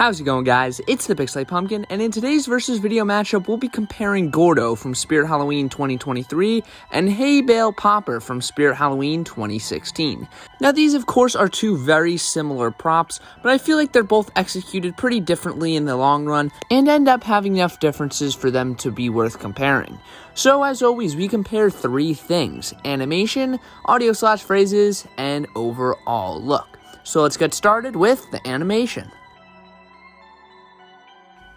How's it going, guys? It's the Pixelate Pumpkin, and in today's versus video matchup, we'll be comparing Gourdo from Spirit Halloween 2023 and Hey Bale Popper from Spirit Halloween 2016. Now, these, of course, are two very similar props, but I feel like they're both executed pretty differently in the long run and end up having enough differences for them to be worth comparing. So, as always, we compare three things: animation, audio/phrases, and overall look. So let's get started with the animation.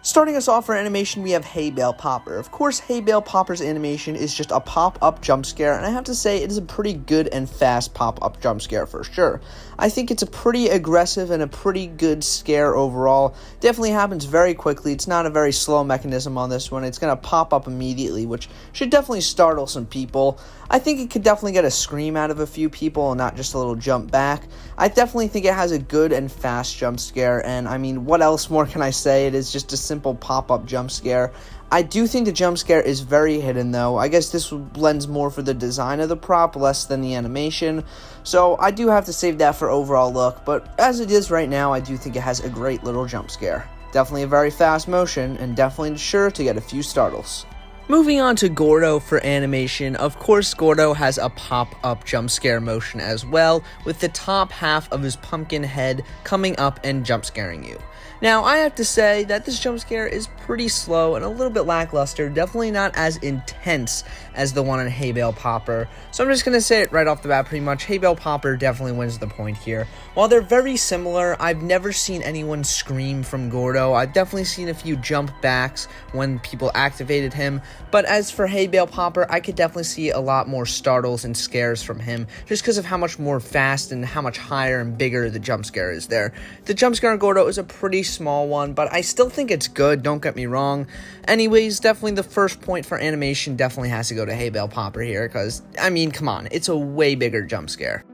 Starting us off for animation, we have Hey Bale Popper. Of course, Hey Bale Popper's animation is just a pop-up jump scare, and I have to say it is a pretty good and fast pop-up jump scare for sure. I think it's a pretty aggressive and a pretty good scare overall. Definitely happens very quickly. It's not a very slow mechanism on this one. It's going to pop up immediately, which should definitely startle some people. I think it could definitely get a scream out of a few people and not just a little jump back. I definitely think it has a good and fast jump scare, and I mean, what else more can I say? It is just a simple pop-up jump scare. I do think the jump scare is very hidden, though. I guess this blends more for the design of the prop, less than the animation. So I do have to save that for overall look, but as it is right now, I do think it has a great little jump scare. Definitely a very fast motion, and definitely sure to get a few startles. Moving on to Gourdo for animation, of course Gourdo has a pop-up jump scare motion as well, with the top half of his pumpkin head coming up and jump scaring you. Now, I have to say that this jump scare is pretty slow and a little bit lackluster, definitely not as intense as the one on Hey Bale Popper. So I'm just going to say it right off the bat pretty much, Hey Bale Popper definitely wins the point here. While they're very similar, I've never seen anyone scream from Gourdo. I've definitely seen a few jump backs when people activated him, but as for Hey Bale Popper, I could definitely see a lot more startles and scares from him, just because of how much more fast and how much higher and bigger the jump scare is there. The jump scare on Gourdo is a pretty small one, but I still think it's good, don't get me wrong. Anyways, definitely the first point for animation definitely has to go to Hey Bale Popper here, because, I mean, come on, it's a way bigger jump scare.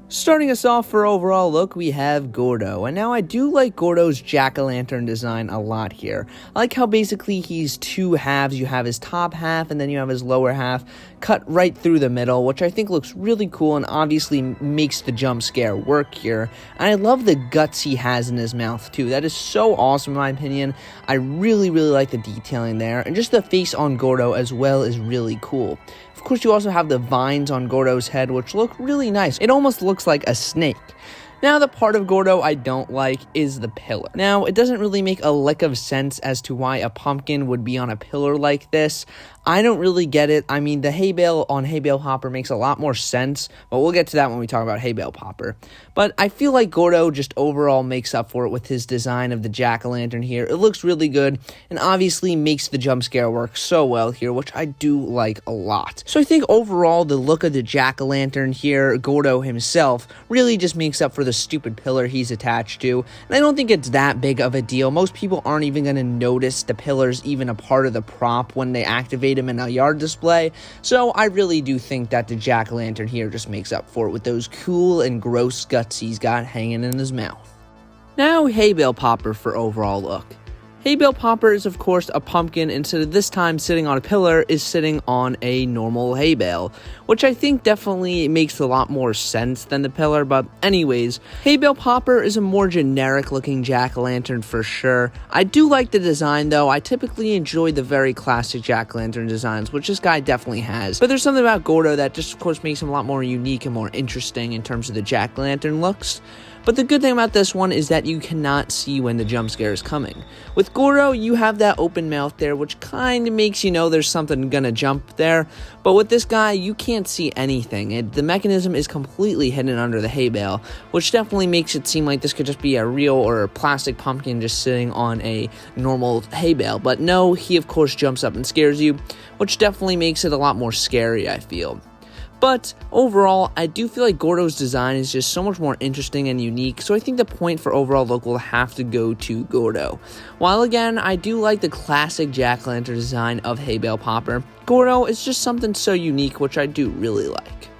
Starting us off for overall look, we have Gourdo, and now I do like Gourdo's jack-o'-lantern design a lot here. I like how basically he's two halves. You have his top half and then you have his lower half cut right through the middle, which I think looks really cool and obviously makes the jump scare work here. And I love the guts he has in his mouth too. That is so awesome in my opinion. I really like the detailing there, and just the face on Gourdo as well is really cool. Of course, you also have the vines on Gourdo's head, which look really nice. It almost looks like a snake. Now, the part of Gourdo I don't like is the pillar. Now, it doesn't really make a lick of sense as to why a pumpkin would be on a pillar like this. I don't really get it. I mean, the Hey Bale on Hey Bale Popper makes a lot more sense, but we'll get to that when we talk about Hey Bale Popper. But I feel like Gourdo just overall makes up for it with his design of the jack-o'-lantern here. It looks really good, and obviously makes the jump scare work so well here, which I do like a lot. So I think overall, the look of the jack-o'-lantern here, Gourdo himself, really just makes up for the stupid pillar he's attached to, and I don't think it's that big of a deal. Most people aren't even going to notice the pillar's even a part of the prop when they activate him in a yard display, so I really do think that the jack-o'-lantern here just makes up for it with those cool and gross guts he's got hanging in his mouth. Now, Hey Bale Popper for overall look. Hey Bale Popper is, of course, a pumpkin. Instead of this time sitting on a pillar, is sitting on a normal hay bale, which I think definitely makes a lot more sense than the pillar, but anyways, Hey Bale Popper is a more generic-looking jack-o'-lantern for sure. I do like the design, though. I typically enjoy the very classic jack-o'-lantern designs, which this guy definitely has, but there's something about Gourdo that just, of course, makes him a lot more unique and more interesting in terms of the jack-o'-lantern looks. But the good thing about this one is that you cannot see when the jump scare is coming. With Gourdo, you have that open mouth there, which kind of makes you know there's something gonna jump there. But with this guy, you can't see anything. The mechanism is completely hidden under the hay bale, which definitely makes it seem like this could just be a real or a plastic pumpkin just sitting on a normal hay bale. But no, he of course jumps up and scares you, which definitely makes it a lot more scary, I feel. But overall, I do feel like Gourdo's design is just so much more interesting and unique, so I think the point for overall look will have to go to Gourdo. While again, I do like the classic jack-o'-lantern design of Hey Bale Popper, Gourdo is just something so unique, which I do really like.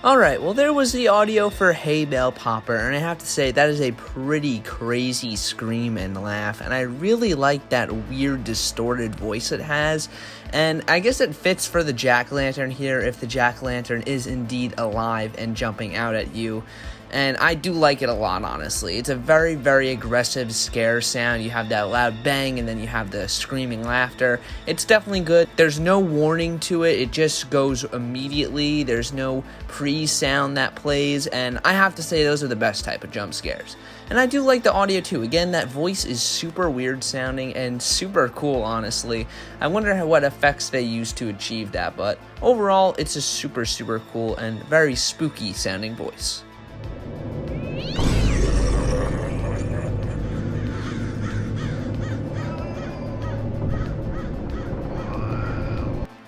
Alright, well there was the audio for Hey Bale Popper, and I have to say that is a pretty crazy scream and laugh, and I really like that weird distorted voice it has, and I guess it fits for the jack-o'-lantern here if the jack-o'-lantern is indeed alive and jumping out at you. And I do like it a lot, honestly. It's a very, very aggressive scare sound. You have that loud bang, and then you have the screaming laughter. It's definitely good. There's no warning to it. It just goes immediately. There's no pre-sound that plays, and I have to say those are the best type of jump scares. And I do like the audio, too. Again, that voice is super weird sounding and super cool, honestly. I wonder what effects they use to achieve that, but overall, it's a super, super cool and very spooky sounding voice.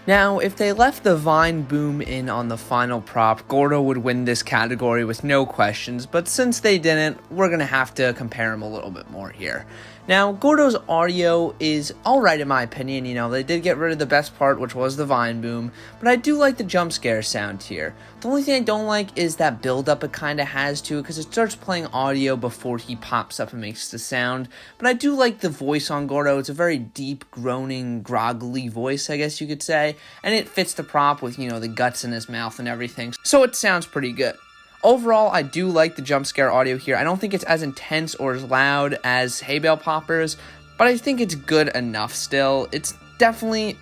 Now, if they left the vine boom in on the final prop, Gourdo would win this category with no questions, but since they didn't, we're going to have to compare him a little bit more here. Now, Gourdo's audio is alright in my opinion. You know, they did get rid of the best part, which was the vine boom, but I do like the jump scare sound here. The only thing I don't like is that build-up it kind of has to it, because it starts playing audio before he pops up and makes the sound, but I do like the voice on Gourdo. It's a very deep, groaning, groggly voice, I guess you could say, and it fits the prop with, you know, the guts in his mouth and everything, so it sounds pretty good. Overall, I do like the jump scare audio here. I don't think it's as intense or as loud as Hey Bale Popper's, but I think it's good enough still. It definitely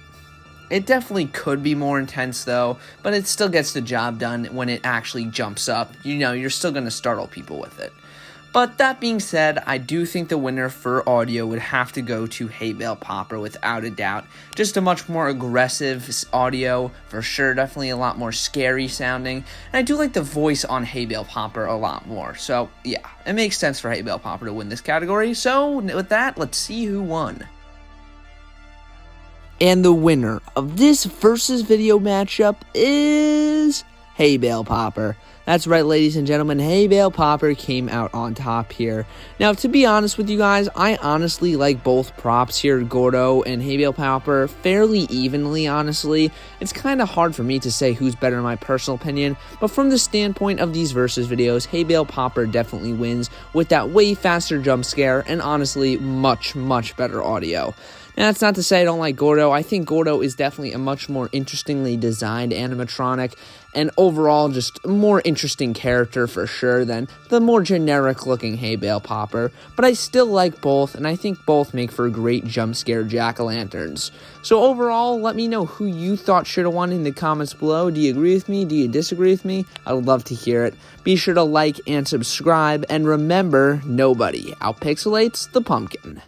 could be more intense though, but it still gets the job done when it actually jumps up. You know, you're still going to startle people with it. But that being said, I do think the winner for audio would have to go to Hey Bale Popper without a doubt. Just a much more aggressive audio, for sure, definitely a lot more scary sounding. And I do like the voice on Hey Bale Popper a lot more. So yeah, it makes sense for Hey Bale Popper to win this category. So with that, let's see who won. And the winner of this versus video matchup is Hey Bale Popper. That's right, ladies and gentlemen, Hey Bale Popper came out on top here. Now, to be honest with you guys, I honestly like both props here, Gourdo and Hey Bale Popper, fairly evenly, honestly. It's kind of hard for me to say who's better in my personal opinion, but from the standpoint of these versus videos, Hey Bale Popper definitely wins with that way faster jump scare and honestly much, much better audio. Now, that's not to say I don't like Gourdo. I think Gourdo is definitely a much more interestingly designed animatronic and overall just a more interesting character for sure than the more generic-looking Hey Bale Popper. But I still like both, and I think both make for great jump scare jack-o'-lanterns. So overall, let me know who you thought should have won in the comments below. Do you agree with me? Do you disagree with me? I would love to hear it. Be sure to like and subscribe, and remember, nobody outpixelates the pumpkin.